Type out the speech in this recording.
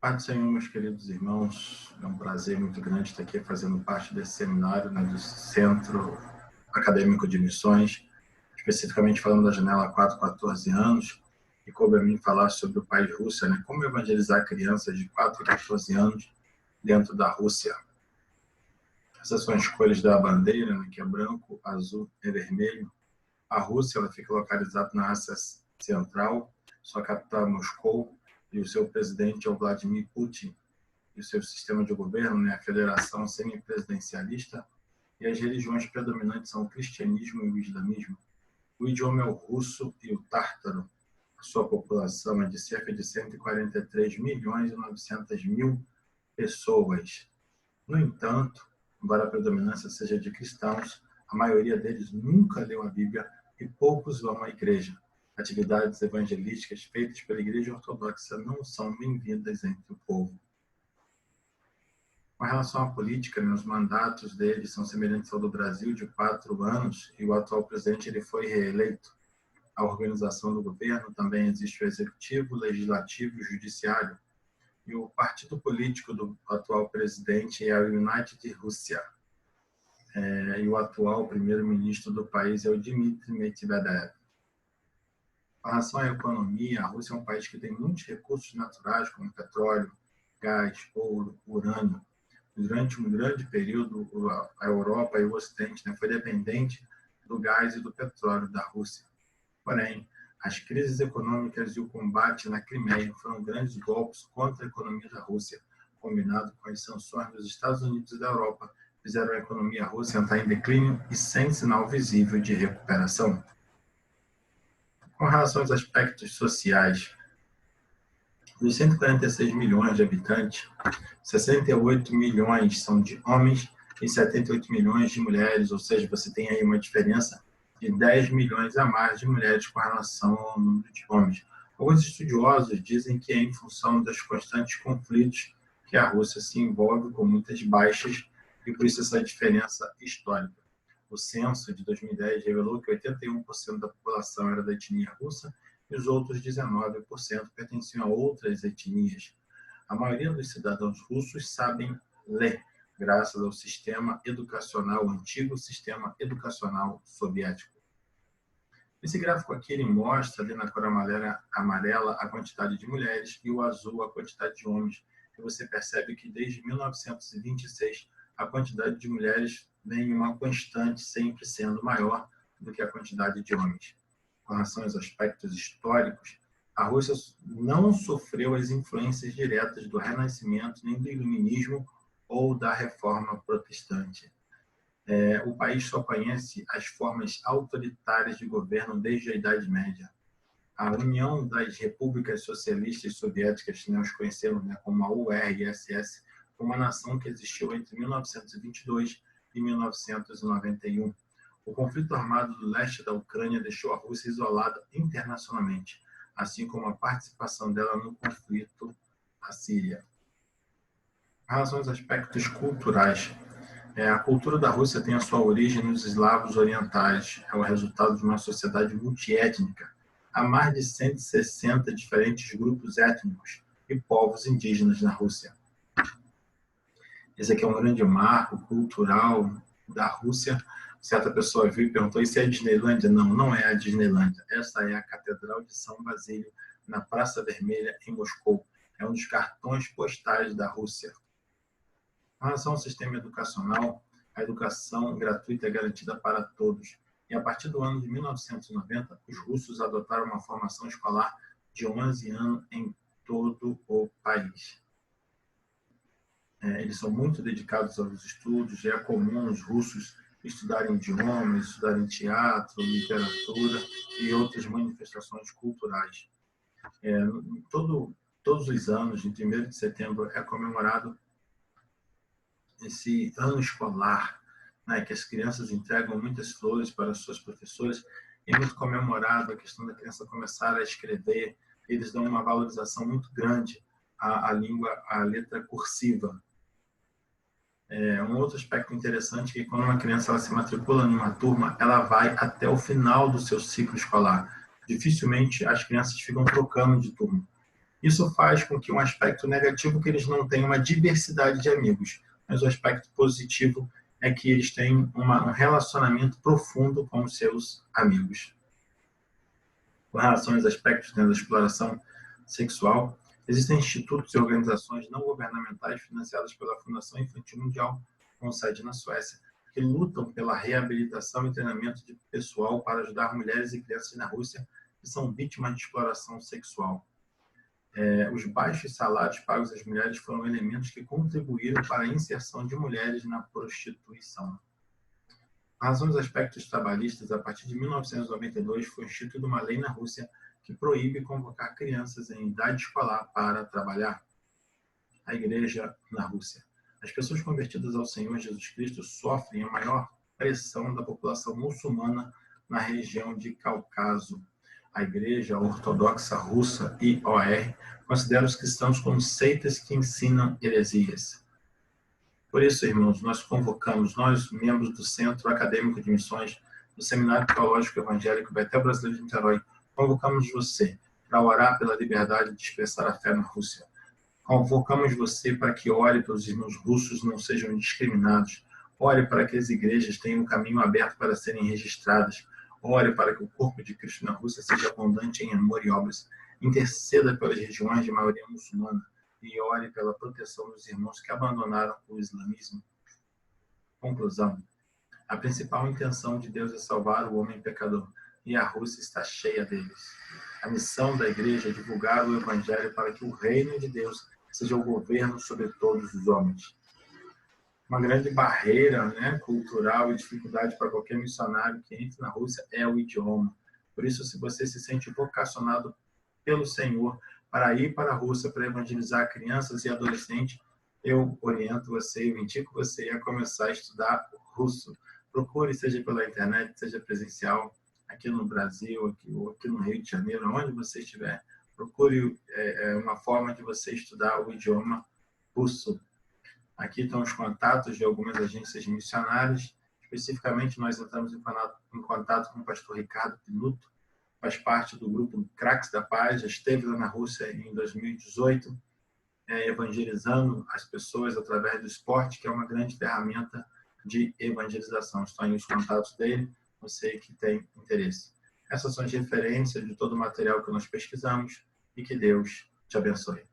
Pai do Senhor, meus queridos irmãos, é um prazer muito grande estar aqui fazendo parte desse seminário, do Centro Acadêmico de Missões, especificamente falando da janela 4-14 anos, e coube a mim falar sobre o país Rússia, como evangelizar crianças de 4 a 14 anos dentro da Rússia. Essas são as cores da bandeira, que é branco, azul e vermelho. A Rússia ela fica localizada na Ásia Central, sua capital é Moscou, e o seu presidente é o Vladimir Putin, e o seu sistema de governo, a federação semipresidencialista, e as religiões predominantes são o cristianismo e o islamismo. O idioma é o russo e o tártaro. A sua população é de cerca de 143 milhões e 900 mil pessoas. No entanto, embora a predominância seja de cristãos, a maioria deles nunca leu a Bíblia e poucos vão à igreja. Atividades evangelísticas feitas pela Igreja Ortodoxa não são bem-vindas entre o povo. Com relação à política, os mandatos deles são semelhantes ao do Brasil, de 4 anos, e o atual presidente ele foi reeleito. A organização do governo também existe o executivo, o legislativo e o judiciário. E o partido político do atual presidente é o United Russia. E o atual primeiro-ministro do país é o Dmitry Medvedev. Com relação à economia, a Rússia é um país que tem muitos recursos naturais, como petróleo, gás, ouro, urânio. Durante um grande período, a Europa e o Ocidente foi dependente do gás e do petróleo da Rússia. Porém, as crises econômicas e o combate na Crimeia foram grandes golpes contra a economia da Rússia, combinado com as sanções dos Estados Unidos e da Europa, fizeram a economia russa entrar em declínio e sem sinal visível de recuperação. Com relação aos aspectos sociais, dos 146 milhões de habitantes, 68 milhões são de homens e 78 milhões de mulheres, ou seja, você tem aí uma diferença de 10 milhões a mais de mulheres com relação ao número de homens. Alguns estudiosos dizem que é em função dos constantes conflitos que a Rússia se envolve com muitas baixas e por isso essa diferença histórica. O censo de 2010 revelou que 81% da população era da etnia russa e os outros 19% pertenciam a outras etnias. A maioria dos cidadãos russos sabem ler, graças ao sistema educacional, o antigo sistema educacional soviético. Esse gráfico aqui ele mostra ali na cor amarela a quantidade de mulheres e o azul a quantidade de homens. E você percebe que desde 1926 a quantidade de mulheres vem uma constante, sempre sendo maior do que a quantidade de homens. Com relação aos aspectos históricos, a Rússia não sofreu as influências diretas do Renascimento, nem do Iluminismo ou da Reforma Protestante. O país só conhece as formas autoritárias de governo desde a Idade Média. A União das Repúblicas Socialistas Soviéticas, que nós conhecemos como a URSS, foi uma nação que existiu entre 1922 e 1991. O conflito armado do leste da Ucrânia deixou a Rússia isolada internacionalmente, assim como a participação dela no conflito à Síria. Em relação aos aspectos culturais, a cultura da Rússia tem a sua origem nos eslavos orientais, é o resultado de uma sociedade multiétnica. Há mais de 160 diferentes grupos étnicos e povos indígenas na Rússia. Esse aqui é um grande marco cultural da Rússia. Certa pessoa viu e perguntou, isso é a Disneylândia? Não, não é a Disneylândia. Essa é a Catedral de São Basílio, na Praça Vermelha, em Moscou. É um dos cartões postais da Rússia. Em relação ao sistema educacional, a educação gratuita é garantida para todos. E a partir do ano de 1990, os russos adotaram uma formação escolar de 11 anos em todo o país. Eles são muito dedicados aos estudos, já é comum os russos estudarem idiomas, estudarem teatro, literatura e outras manifestações culturais. Todos os anos, em 1º de setembro, é comemorado esse ano escolar, que as crianças entregam muitas flores para as suas professoras, e é muito comemorado a questão da criança começar a escrever. Eles dão uma valorização muito grande à língua, à letra cursiva. Um outro aspecto interessante é que quando uma criança ela se matricula em uma turma, ela vai até o final do seu ciclo escolar. Dificilmente as crianças ficam trocando de turma. Isso faz com que um aspecto negativo que eles não tenham uma diversidade de amigos, mas o aspecto positivo é que eles têm um relacionamento profundo com os seus amigos. Com relação aos aspectos da exploração sexual, existem institutos e organizações não governamentais financiadas pela Fundação Infantil Mundial, com sede na Suécia, que lutam pela reabilitação e treinamento de pessoal para ajudar mulheres e crianças na Rússia que são vítimas de exploração sexual. Os baixos salários pagos às mulheres foram elementos que contribuíram para a inserção de mulheres na prostituição. Com razão dos aspectos trabalhistas, a partir de 1992 foi instituída uma lei na Rússia que proíbe convocar crianças em idade escolar para trabalhar. A igreja na Rússia. As pessoas convertidas ao Senhor Jesus Cristo sofrem a maior pressão da população muçulmana na região de Cáucaso. A Igreja Ortodoxa Russa, IOR, considera os cristãos como seitas que ensinam heresias. Por isso, irmãos, nós convocamos, nós, membros do Centro Acadêmico de Missões, do Seminário Teológico Evangélico Betel Brasileiro de Niterói, convocamos você para orar pela liberdade de expressar a fé na Rússia. Convocamos você para que ore para os irmãos russos não sejam discriminados. Ore para que as igrejas tenham um caminho aberto para serem registradas. Ore para que o corpo de Cristo na Rússia seja abundante em amor e obras. Interceda pelas regiões de maioria muçulmana e ore pela proteção dos irmãos que abandonaram o islamismo. Conclusão. A principal intenção de Deus é salvar o homem pecador, e a Rússia está cheia deles. A missão da igreja é divulgar o evangelho para que o reino de Deus seja o governo sobre todos os homens. Uma grande barreira, cultural e dificuldade para qualquer missionário que entre na Rússia é o idioma. Por isso, se você se sente vocacionado pelo Senhor para ir para a Rússia para evangelizar crianças e adolescentes, eu oriento você, eu indico você a começar a estudar russo. Procure, seja pela internet, seja presencial, aqui no Brasil, aqui no Rio de Janeiro, onde você estiver. Procure uma forma de você estudar o idioma russo. Aqui estão os contatos de algumas agências missionárias. Especificamente, nós entramos em contato com o pastor Ricardo Pinuto, faz parte do grupo Craques da Paz, já esteve lá na Rússia em 2018, evangelizando as pessoas através do esporte, que é uma grande ferramenta de evangelização. Estão aí os contatos dele, você que tem interesse. Essas são as referências de todo o material que nós pesquisamos e que Deus te abençoe.